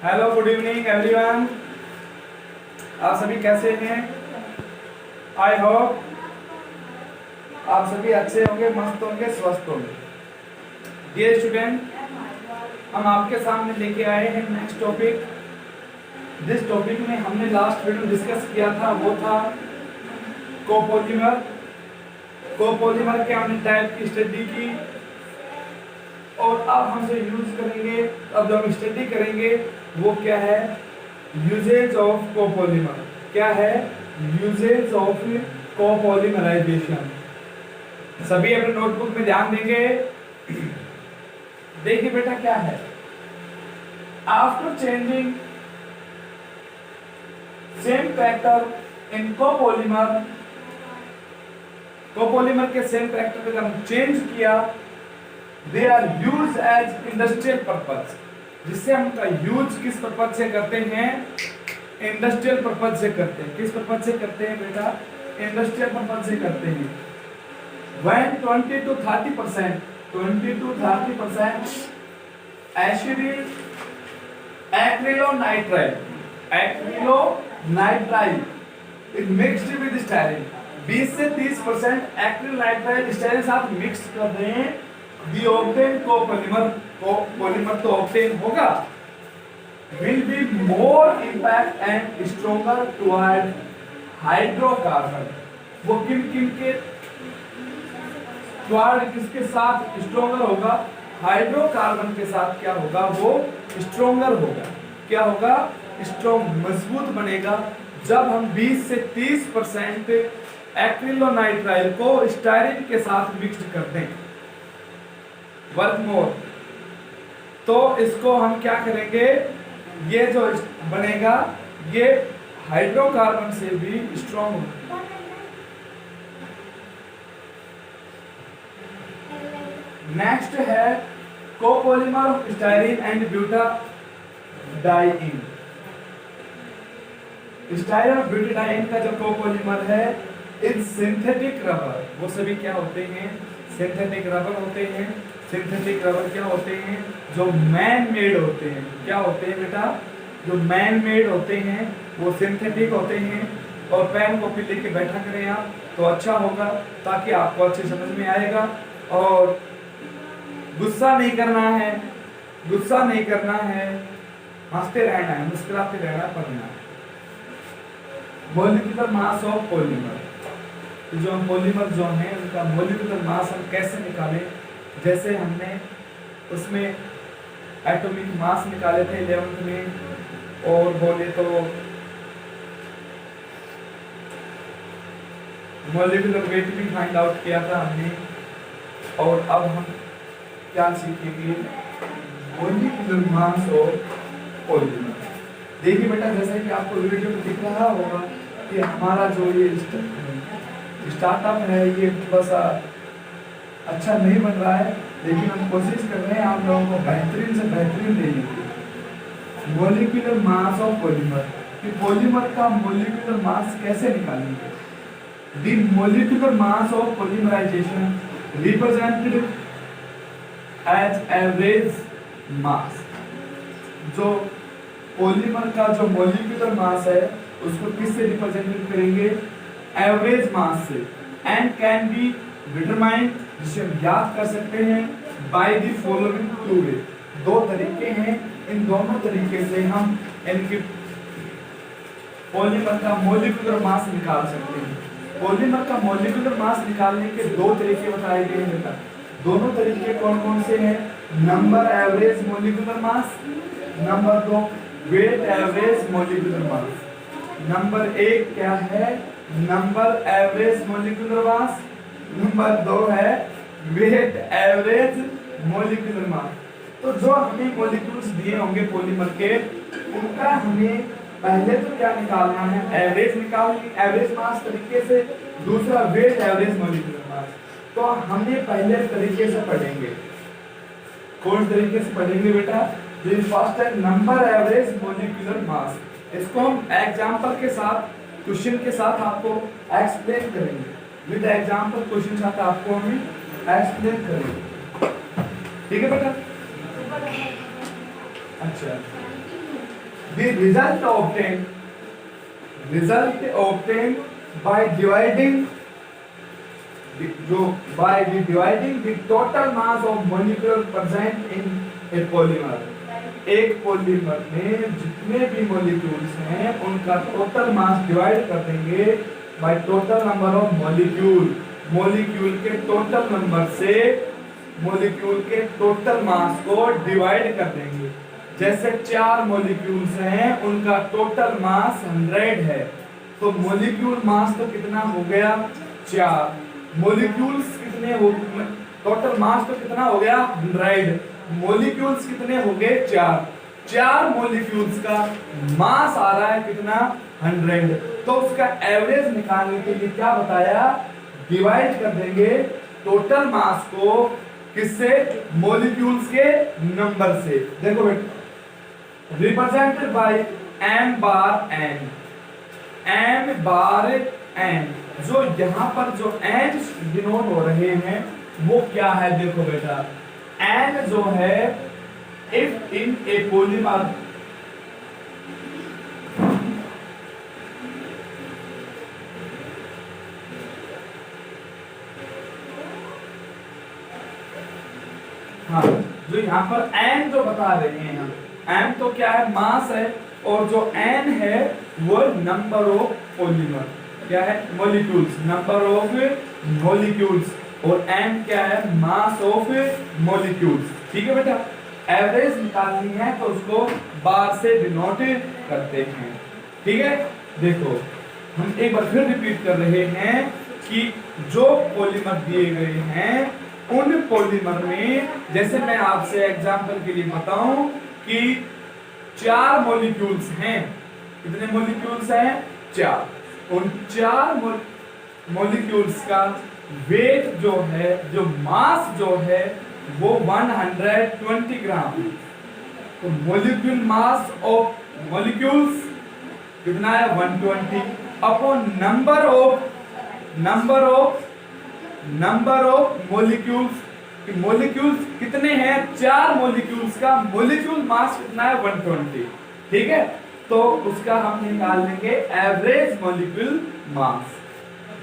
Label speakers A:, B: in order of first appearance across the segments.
A: Hello, good evening everyone. आप सभी कैसे हैं? आई होप आप सभी अच्छे होंगे, मस्त होंगे, स्वस्थ होंगे। डियर स्टूडेंट, हम आपके सामने लेके आए हैं नेक्स्ट टॉपिक। जिस टॉपिक में हमने लास्ट वीडियो डिस्कस किया था वो था कोपॉलीमर। कोपॉलीमर के हमने टाइप की स्टडी की और अब हमसे यूज करेंगे। अब जो हम स्टडी करेंगे वो क्या है? Uses of copolymer. क्या है? Uses of copolymerization. सभी अपने नोटबुक में ध्यान देंगे। देखिए बेटा क्या है, after changing same factor in copolymer, copolymer के सेम फैक्टर को हम चेंज किया, they are use as industrial purpose. जिससे हम का यूज किस पर्पज से करते हैं? इंडस्ट्रियल पर्पज से करते हैं। किस पर्पज से करते हैं बेटा? इंडस्ट्रियल पर्पज से करते हैं। When 20 to 30% acrylonitrile is mixed with styrene। 20 से 30% acrylonitrile स्टाइरिन साथ मिक्स कर दें, the obtained कोपॉलीमर तो obtain होगा, will be more impact and stronger toward hydrocarbon. वो किन के किसके साथ स्ट्रोंगर होगा? हाइड्रोकार्बन के साथ क्या होगा? वो स्ट्रोंगर होगा। क्या होगा? स्ट्रोंग, मजबूत बनेगा जब हम 20 से 30% एक्रिलोनाइट्राइल को स्टायरीन के साथ मिक्स कर दें। वर्क मोर, तो इसको हम क्या करेंगे? ये जो बनेगा ये हाइड्रोकार्बन से भी स्ट्रॉन्ग होगा। नेक्स्ट है copolymer of styrene and butadiene. Styrene और ब्यूटाडाइइन का जो कोपॉलीमर है, इन सिंथेटिक रबर, वो सभी क्या होते हैं? सिंथेटिक रबर होते हैं। सिंथेटिक रबर क्या होते हैं? जो मैन मेड होते हैं। क्या होते हैं बेटा? जो मैन मेड होते हैं वो सिंथेटिक होते हैं। और पेन कॉपी लेके बैठा करें आप तो अच्छा होगा, ताकि आपको अच्छे समझ में आएगा। और गुस्सा नहीं करना है, गुस्सा नहीं करना है, हंसते रहना है, मुस्कुराते रहना, पढ़ना है। मॉलिक्यूलर मास ऑफ पॉलीमर, जो पॉलीमर जो है उनका मॉलिक्यूलर मास हम कैसे निकालें? जैसे हमने उसमें एटॉमिक मास निकाले थे 11th में, और बोले तो मॉलिक्यूलर वेट भी फाइंड आउट किया था हमने। और अब हम क्या सीखेंगे? Molecular mass of polymer. देखिए बेटा, जैसे कि आपको वीडियो में दिख रहा होगा कि हमारा जो ये स्टार्टअप है ये बस अच्छा नहीं बन रहा है, लेकिन हम कोशिश कर रहे हैं आप लोगों को बेहतरीन से बेहतरीन देने की। मॉलिक्यूलर मास ऑफ पॉलीमर, कि पॉलीमर का मॉलिक्यूलर मास कैसे निकालेंगे? The molecular mass of polymerisation represented as average mass. जो पॉलीमर का जो मॉलिक्यूलर मास है उसको किससे रिप्रेजेंट करेंगे? एवरेज मास से। एंड कैन बी डिटरमाइंड, जिसे हम ज्ञात कर सकते हैं, by the following two way. दो तरीके हैं, इन दोनों तरीके से हम इनकी पॉलीमर का मॉलिक्यूलर मास निकाल सकते हैं। पॉलीमर का मॉलिक्यूलर मास निकालने के दो तरीके बताए गए हैं बेटा। दोनों तरीके कौन कौन से हैं? Number average molecular mass, number 2 weight average molecular mass. Number 1 क्या है? Number average molecular mass. Number 2 है वेट एवरेज मॉलिक्यूलर मास। तो जो हमें मॉलिक्यूल्स दिए होंगे पॉलीमर के, उनका हमें पहले तो क्या निकालना है? एवरेज निकालनी, एवरेज मास तरीके से। दूसरा वेट एवरेज मॉलिक्यूलर मास। तो हमें पहले तरीके से पढ़ेंगे। कौन तरीके से पढ़ेंगे बेटा? जो फर्स्ट है नंबर एवरेज मॉलिक्यूलर मास। इसको हम एग्जांपल के साथ, क्वेश्चन के साथ आपको एक्सप्लेन करेंगे। विद एग्जांपल क्वेश्चन साथ आपको हम एक्सप्लेन करेंगे। ठीक है बेटा? अच्छा, The result obtained by dividing the total mass of molecule present in a polymer। एक पॉलीमर में जितने भी मॉलिक्यूल्स हैं उनका टोटल मास डिवाइड कर देंगे by total number of molecule के टोटल नंबर से मॉलिक्यूल के टोटल मास को डिवाइड कर देंगे। जैसे 4 मॉलिक्यूल्स हैं उनका टोटल मास 100 है, तो मॉलिक्यूल मास तो कितना हो गया 4, मॉलिक्यूल्स कितने हो, टोटल मास तो कितना हो गया 100, मॉलिक्यूल्स कितने हो गए 4 मॉलिक्यूल्स का मास आ रहा है कितना 100। तो उसका एवरेज निकालने के लिए क्या बताया, डिवाइड कर देंगे टोटल मास को किससे, मॉलिक्यूल्स के नंबर से। देखो बेटा represented by m bar n, जो यहाँ पर जो n डिनोट हो रहे हैं वो क्या है, देखो बेटा n जो है इफ इन ए पॉलीमर हाँ, जो यहाँ पर n जो बता रहे हैं हम, m तो क्या है मास है, और जो n है वो नंबर ऑफ पॉलीमर, क्या है मॉलिक्यूल्स, नंबर ऑफ मॉलिक्यूल्स, और m क्या है मास ऑफ मॉलिक्यूल्स। ठीक है बेटा, एवरेज निकालनी है तो उसको बार से डिनोट करते हैं। ठीक है, देखो हम एक बार फिर रिपीट कर रहे हैं कि जो पॉलीमर दिए गए हैं उन पॉलीमर में, जैसे मैं आपसे एग्जांपल के लिए बताऊं कि 4 मॉलिक्यूल्स हैं, कितने मॉलिक्यूल्स हैं 4, उन 4 मॉलिक्यूल्स का वेट जो है, जो मास जो है वो 120 ग्राम। तो मॉलिक्यूल मास ऑफ मॉलिक्यूल्स कितना है 120 अपॉन नंबर ऑफ मॉलिक्यूल्स कितने हैं 4 मॉलिक्यूल्स का मॉलिक्यूल मास कितना है 120। ठीक है, तो उसका हम निकाल लेंगे एवरेज मॉलिक्यूल मास,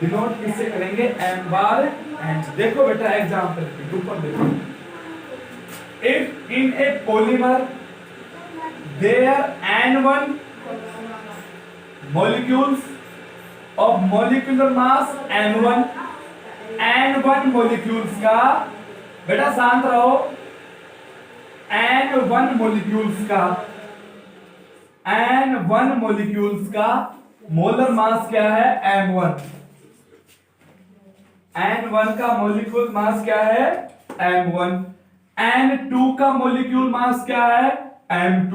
A: डिनोट किससे करेंगे m बार n। देखो बेटा एग्जांपल के ऊपर देखो, if in a polymer there n1 molecules of molecular mass n1 molecules का, बेटा शांत रहो, n1 molecules का मोलर मास क्या है m1, n1 का मोलिक्यूल मास क्या है m1, n2 का मोलिक्यूल मास क्या है m2,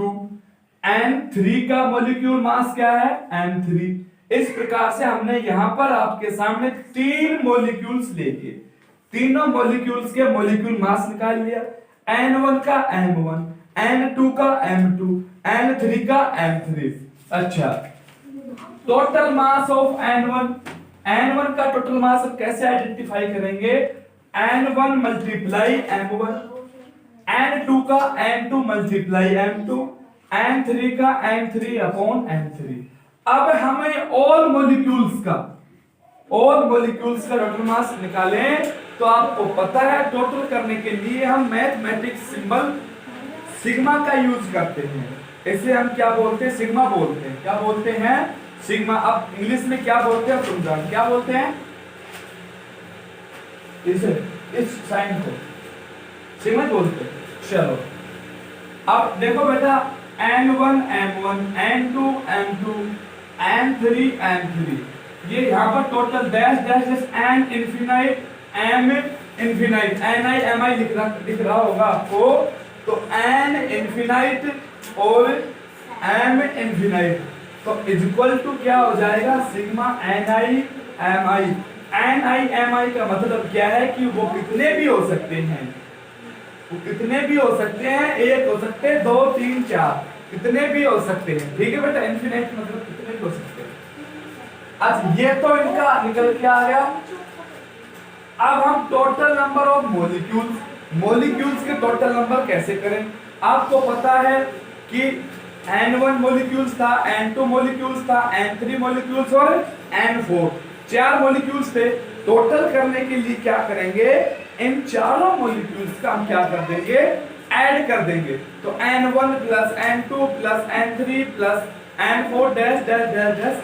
A: n3 का मोलिक्यूल मास क्या है m3। इस प्रकार से हमने यहां पर आपके सामने 3 मॉलिक्यूल्स लेके तीनों मॉलिक्यूल्स के मॉलिक्यूल मास निकाल लिया, n1 का m1, n2 का m2, n3 का m3। अच्छा, टोटल मास ऑफ n1 का टोटल मास कैसे आइडेंटिफाई करेंगे, n1 मल्टीप्लाई m1, n2 का n2 मल्टीप्लाई m2, n3 का n3 अपॉन n3। अब हमें ऑल मॉलिक्यूल्स का टोटल मास निकालें, तो आपको पता है टोटल करने के लिए हम मैथमेटिक्स सिंबल सिग्मा का यूज करते हैं। इसे हम क्या बोलते हैं, सिग्मा बोलते हैं। क्या बोलते हैं, सिग्मा। अब इंग्लिश में क्या बोलते हैं तुम जान, क्या बोलते हैं, इस साइन को सिग्मा बोलते हैं। चलो अब देखो बेटा n1 m1, n2 m2, n3 m3, ये यहाँ पर total dash n infinite m infinite ni mi दिख रहा होगा आपको, तो n इनफिनाइट और m इनफिनाइट, तो इक्वल टू क्या हो जाएगा सिग्मा ni mi का मतलब क्या है कि वो कितने भी हो सकते हैं, एक हो सकते हैं, 2 3 4, कितने भी हो सकते हैं। ठीक है बेटा, इनफिनिट मतलब कितने भी हो सकते हैं। आज ये तो इनका निकल के आ गया। अब हम टोटल नंबर ऑफ मॉलिक्यूल्स के टोटल नंबर कैसे करें। आपको पता है कि N1 मॉलिक्यूल्स था, N2 मॉलिक्यूल्स था, N3 मॉलिक्यूल्स और N4, 4 मॉलिक्यूल्स थे। टोटल करने के लिए क्या करेंगे, इन चारों मॉलिक्यूल्स का हम क्या कर देंगे, ऐड कर देंगे। तो N1 plus N2 plus N3 plus N4 dash dash dash dash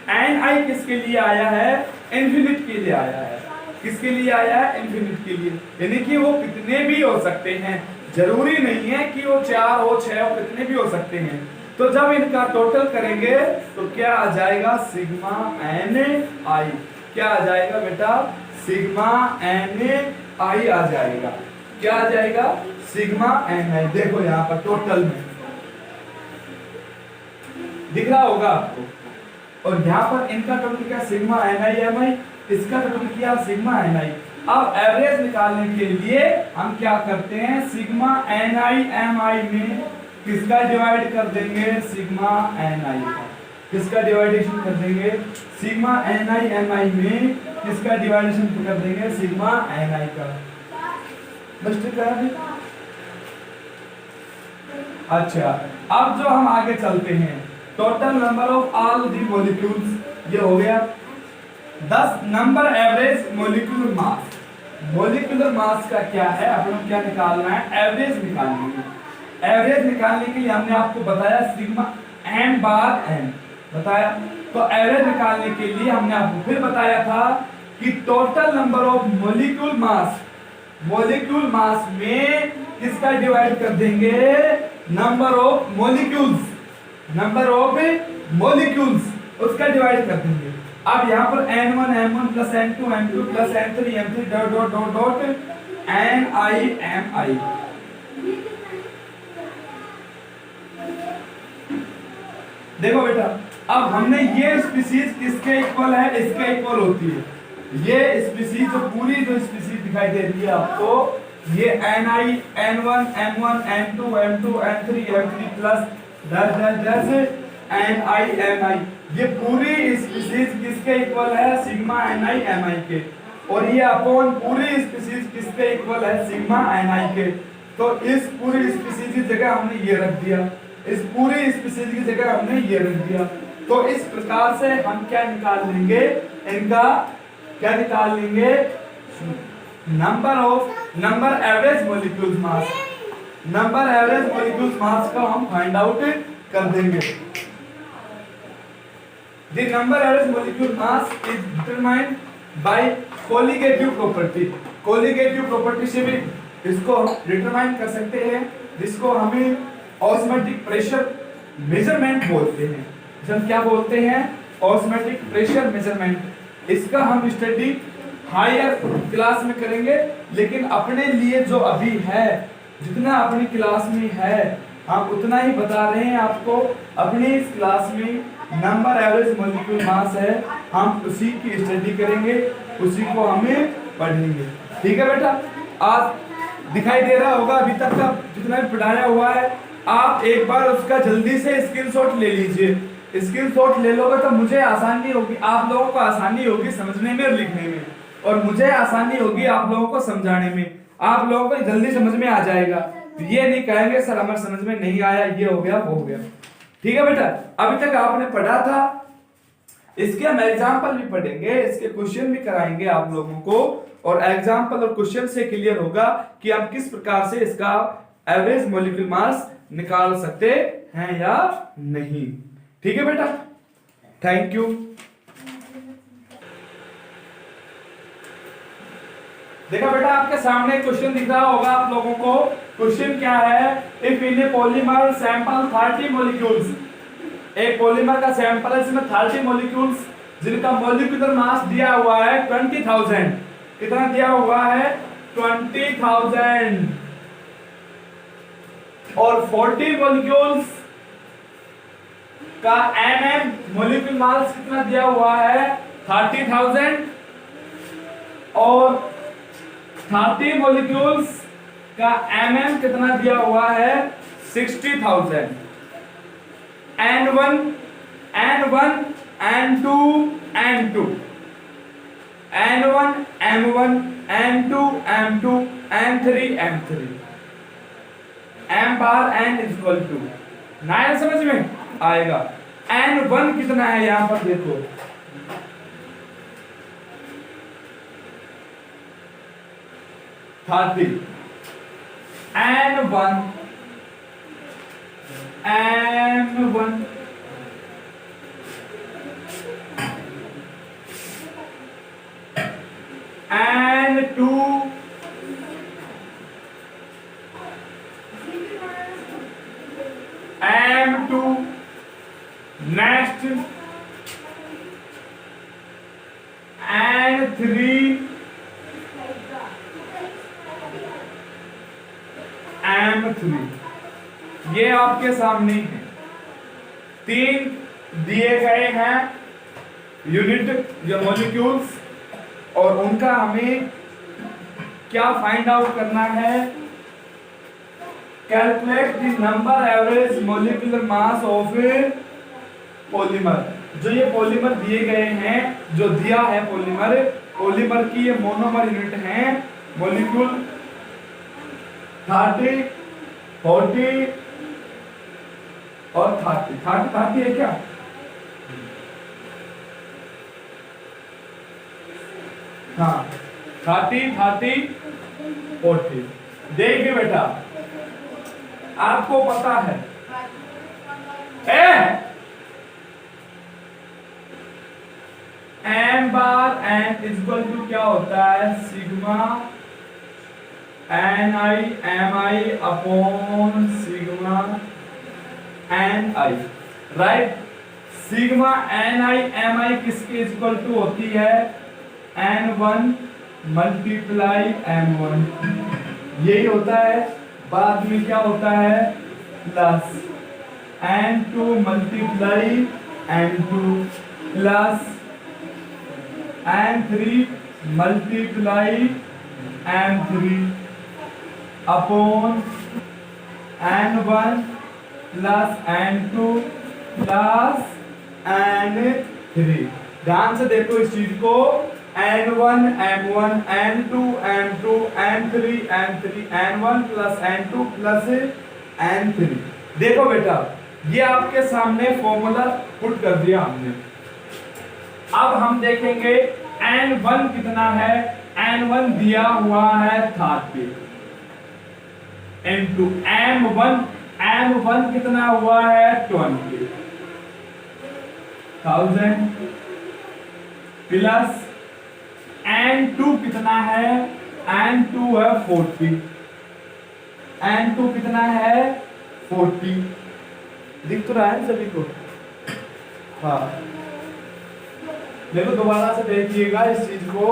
A: Ni किसके लिए आया है, इन्फिनिट के लिए आया है। किसके लिए आया है, इन्फिनिट के लिए, यानी कि वो कितने भी हो सकते हैं, जरूरी नहीं है कि वो 4 हो 6 हो, कितने भी हो सकते हैं। तो जब इनका टोटल करेंगे तो क्या आ जाएगा, सिग्मा Ni। क्या आ जाएगा बेटा, सिग्मा Ni आ जाएगा। क्या आ जाएगा, सिग्मा Ni। देखो यहाँ पर टोटल में दिख रहा होगा आपको, और यहाँ पर इनका टोटल क्या, सिग्मा Ni, इसका टोटल किया सिग्मा Ni। अब एवरेज निकालने के लिए हम क्या करते हैं, सिग्मा Ni में किसका डिवाइड कर देंगे, सिग्मा Ni का। किसका डिवाइडेशन कर देंगे, सिग्मा Ni में किसका डिवाइडेशन कर देंगे, सिग्मा Ni का। बस ठीक है। अच्छा, अब जो हम आगे चलते हैं, total number of all the molecules, ये हो गया। 10 नंबर एवरेज मॉलिक्यूलर मास। मॉलिक्यूलर मास का क्या है, अपन क्या निकालना है, एवरेज निकालनी है। एवरेज निकालने के लिए हमने आपको बताया सिग्मा m बार n बताया। तो एवरेज निकालने के लिए हमने आपको फिर बताया था कि total number of molecule mass, molecule mass में किसका डिवाइड कर देंगे, number of molecules, number of molecules उसका डिवाइड कर देंगे। अब यहाँ पर N1 M1 plus N2 M2 plus N3 M3 dot dot dot dot Ni Mi। देखो बेटा, अब हमने ये स्पीसीज किसके इक्वल है, इसके इक्वल होती है। ये स्पीसीज जो पूरी जो स्पीसीज दिखाई दे रही है आपको, ये Ni N1 M1 N2 M2 N3 M3 plus dash dash dash Ni Mi, ये पूरी स्पीसीज किसके इक्वल है, सिग्मा Ni Mi के। और ये अपॉन पूरी स्पीसीज किसके इक्वल है, सिग्मा Ni के। तो इस पूरी स्पीसीज की जगह हमने ये रख दिया, इस पूरी स्पीसीज की जगह हमने ये रख दिया। तो इस प्रकार से हम क्या निकाल लेंगे, इनका क्या निकाल लेंगे, नंबर एवरेज मॉलिक्यूल्स मास। नंबर एवरेज मॉलिक्यूल्स मास का हम फाइंड आउट कर देंगे। The number average molecule mass is determined by colligative property। colligative property से भी इसको डिटरमाइन कर सकते हैं, जिसको हमें ऑस्मोटिक प्रेशर मेजरमेंट बोलते हैं। हम क्या बोलते हैं, ऑस्मोटिक प्रेशर मेजरमेंट। इसका हम स्टडी हायर क्लास में करेंगे, लेकिन अपने लिए जो अभी है, जितना अपनी क्लास में है हम उतना ही बता रहे हैं आपको। अपनी इस क्लास में नंबर एवरेज मॉलिक्यूल मास है, हम उसी की स्टडी करेंगे, उसी को हमें पढ़ेंगे। ठीक है बेटा, आज दिखाई दे रहा होगा अभी तक का जितना भी पढ़ाया हुआ है, आप एक बार उसका जल्दी से स्क्रीनशॉट ले लीजिए। स्क्रीनशॉट ले लोगे तो मुझे आसानी होगी, आप लोगों को आसानी होगी समझने में और लिखने में, और मुझे आसानी होगी आप लोगों को समझाने में। आप लोगों को जल्दी समझ में आ जाएगा, ये नहीं कहेंगे सर हमारे समझ में नहीं आया, ये हो गया वो हो गया। ठीक है बेटा, अभी तक आपने पढ़ा था, इसके हम एग्जाम्पल भी पढ़ेंगे, इसके क्वेश्चन भी कराएंगे आप लोगों को, और एग्जाम्पल और क्वेश्चन से क्लियर होगा कि हम किस प्रकार से इसका एवरेज मॉलिक्यूलर मास निकाल सकते हैं या नहीं। ठीक है बेटा, थैंक यू। देखा बेटा, आपके सामने क्वेश्चन दिख रहा होगा आप लोगों को। क्वेश्चन क्या है, if in a polymer sample 30 molecules, एक पॉलीमर का सैंपल है जिसमें 30 मॉलिक्यूल्स जिनका मॉलिक्यूलर मास दिया हुआ है 20,000। कितना दिया हुआ है, 20,000, और 40 मॉलिक्यूल्स का मॉलिक्यूलर मास कितना दिया हुआ है, 30,000, और 30 मॉलिक्यूल्स का कितना दिया हुआ है, 60,000। N1 N1 N2 N2 N1 M1 N2 M2 N3 M3 M bar N is equal to ना आया समझ में आएगा। n1 कितना है यहां पर देखो, n1 n2 m2 next n3 m3। ये आपके सामने है, 3 दिए गए हैं यूनिट या मॉलिक्यूल्स, और उनका हमें क्या फाइंड आउट करना है, calculate the number average molecular mass of polymer. जो ये पॉलीमर दिए गए हैं, जो दिया है पॉलीमर की ये मोनोमर यूनिट है, मॉलिक्यूल 30, 40 और 30 है क्या, हाँ 30, 40। देखिए बेटा आपको पता है m bar n equal to क्या होता है, sigma ni upon sigma ni, right. Sigma ni किसके इक्वल टू होती है, n1 मल्टीप्लाई m1, यही होता है। बाद में क्या होता है, plus n2 multiply m2 plus n3 multiply m3 upon n1 plus n2 plus n3। ध्यान से देखो इस चीज को, n1 m1 n2 m2 n3 m3 n1 plus n2 plus n3। देखो बेटा ये आपके सामने फॉर्मूला पुट कर दिया हमने। अब हम देखेंगे n1 कितना है, n1 दिया हुआ है 30 इनटू m1 कितना हुआ है 20,000 प्लस n2 कितना है, n2 है 40, n2 कितना है 40, दिख तो रहा है सभी को, हाँ। देखो दोबारा से देखिएगा इस चीज को,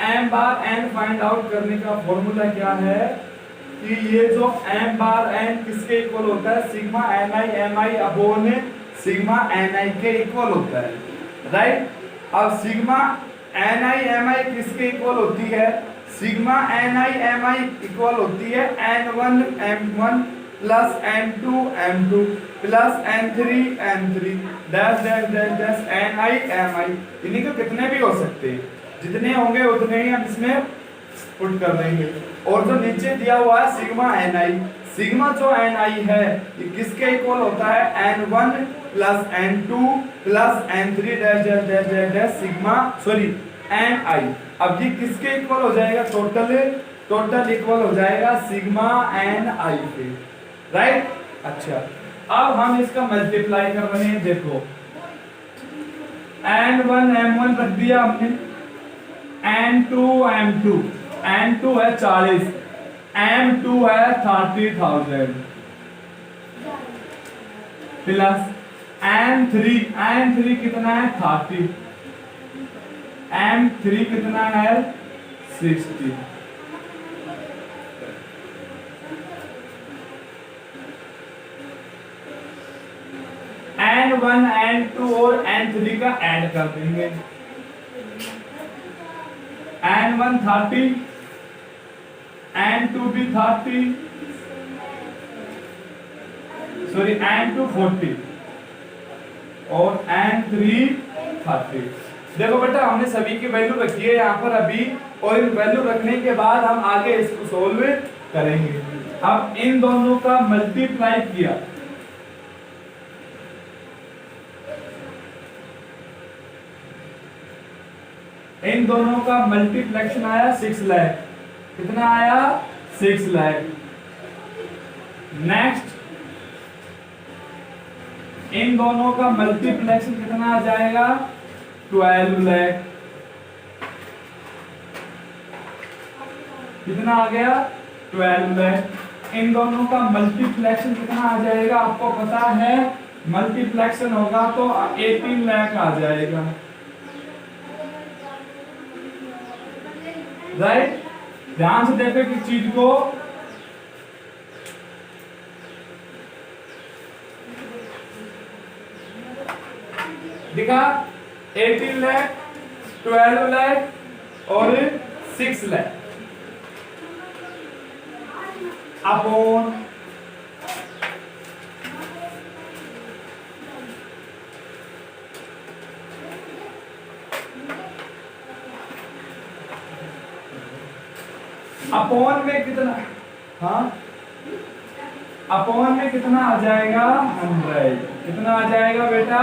A: m bar n find out करने का फॉर्मूला क्या है कि ये जो m बार n किसके इक्वल होता है, sigma ni mi upon sigma ni के इक्वल होता है, राइट। अब सिग्मा ni mi किसके इक्वल होती है, सिग्मा ni mi इक्वल होती है n1 m1 plus n2 m2 plus n3 m3 dash dash dash dash ni mi। इन्हीं को कितने भी हो सकते हैं, जितने होंगे उतने ही हम इसमें पुट कर देंगे। और जो नीचे दिया हुआ है सिग्मा ni, सिग्मा जो ni है ये किसके इक्वल होता है, n1 plus n2 plus n3 dash dash dash dash dash sigma ni। अब ये किसके इक्वल हो जाएगा, टोटल इक्वल हो जाएगा सिग्मा ni के, राइट। अच्छा अब हम इसका मल्टीप्लाई कर रहे हैं, देखो n1 m1 रख दिया हमने, n2 m2, n2 है 40, m2 है 30,000 प्लस n3 कितना है 30, m3 कितना है 60। n1 n2 और n3 का ऐड कर देंगे, n1 30, n2 भी 30, सॉरी n2 40 और n3 30। देखो बेटा हमने सभी की वैल्यू रखी है यहाँ पर अभी, और इन वैल्यू रखने के बाद हम आगे इसको सोल्व करेंगे। अब इन दोनों का मल्टीप्लाई किया, इन दोनों का मल्टीप्लेक्शन आया 6 लाख। कितना आया? 6 लाख। नेक्स्ट इन दोनों का मल्टीप्लेक्शन कितना आ जाएगा? 12 लाख। कितना आ गया? 12 लाख। इन दोनों का मल्टीप्लेक्शन कितना आ जाएगा? आपको पता है मल्टीप्लेक्शन होगा तो 18 लाख आ जाएगा, राइट? ध्यान से देखो कि चीज को, दिखा 18 लाख, 12 लाख और 6 लाख अपॉन में कितना, हाँ अपॉन में कितना आ जाएगा? 100। कितना आ जाएगा बेटा?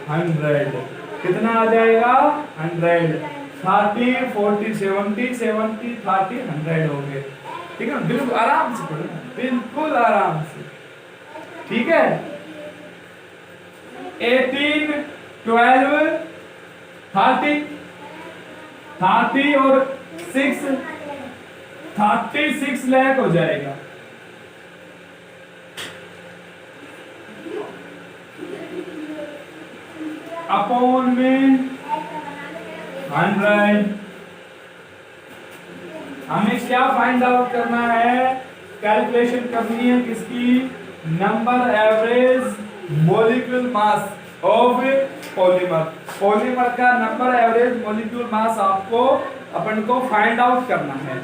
A: 100। कितना आ जाएगा? 100। 30 40 70 70 30 100 हो गए। ठीक है, बिल्कुल आराम से पढ़ो, बिल्कुल आराम से। ठीक है, 18 12 30 और 6 36 लाख हो जाएगा। अपॉन में 100। हमें क्या फाइंड आउट करना है? कैलकुलेशन करनी है किसकी? Number average molecule mass of polymer. Polymer का नंबर एवरेज मॉलिक्यूल मास आपको अपन को फाइंड आउट करना है।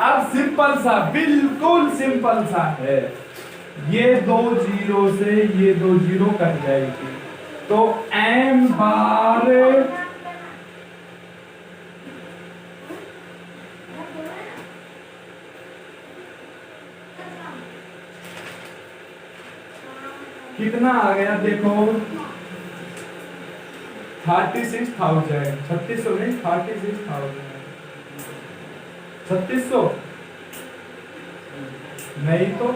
A: अब सिंपल सा, बिल्कुल सिंपल सा है, ये 2 जीरो से ये 2 जीरो कट जाएगी तो m बार कितना आ गया? देखो 36,000, 3600 नहीं 36,000, 3600 नहीं तो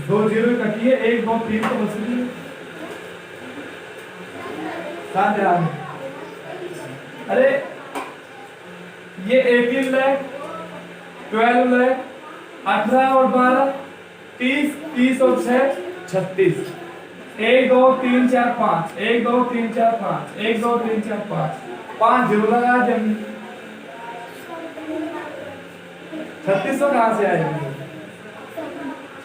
A: 2 जीरो कटिए, 1 2 3 तो बच गई। अरे ये 18 लाख, 12 लाख, 18 और 12 30, 30 और 6 36। 1 2 3 4 5, 1 2 3 4 5, 1 2 3 4 5, 5 जीरो लगा जमीन। 3600 कहां से आएंगे?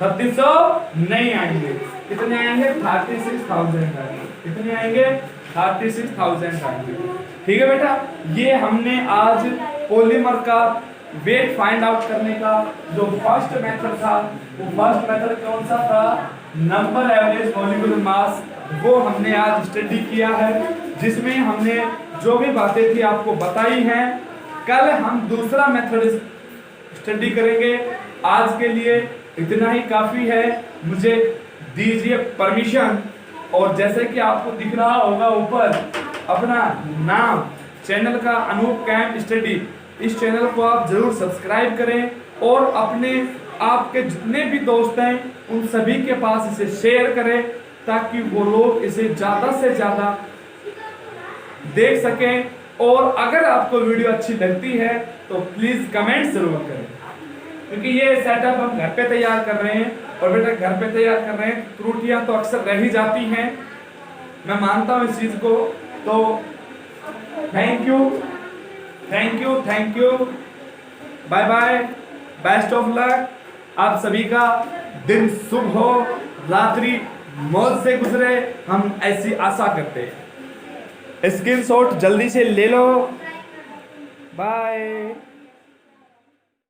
A: 3600 नहीं आएंगे। कितने आएंगे? 36,000 आएंगे। कितने आएंगे? 36,000 आएंगे। ठीक है बेटा, ये हमने आज पॉलीमर का वेट फाइंड आउट करने का जो फर्स्ट मेथड था, वो फर्स्ट मेथड कौन सा था? नंबर एवरेज मॉलिक्यूलर मास। वो हमने आज स्टडी किया है, जिसमें हमने जो भी बातें थी आपको बताई हैं। कल हम दूसरा मेथड स्टडी करेंगे। आज के लिए इतना ही काफी है। मुझे दीजिए परमिशन। और जैसे कि आपको दिख रहा होगा ऊपर अपना नाम, चैनल का अनूप कैंप स्टडी, इस चैनल को आप जरूर सब्सक्राइब करें और अपने आपके जितने भी दोस्त हैं उन सभी के पास इसे शेयर करें, ताकि वो लोग इसे ज्यादा से ज्यादा देख सकें। और अगर आपको वीडियो अच्छी लगती है तो प्लीज कमेंट जरूर करें, क्योंकि ये सेटअप हम घर पे तैयार कर रहे हैं। और बेटा घर पे तैयार कर रहे हैं, त्रुटियां तो अक्सर रह ही जाती हैं, मैं मानता हूं इस चीज को। तो thank you, thank you, thank you, bye bye, best of luck. आप सभी का दिन शुभ हो, रात्रि मौज से गुजरे, हम ऐसी आशा करते हैं। स्क्रीनशॉट जल्दी से ले लो। बाय।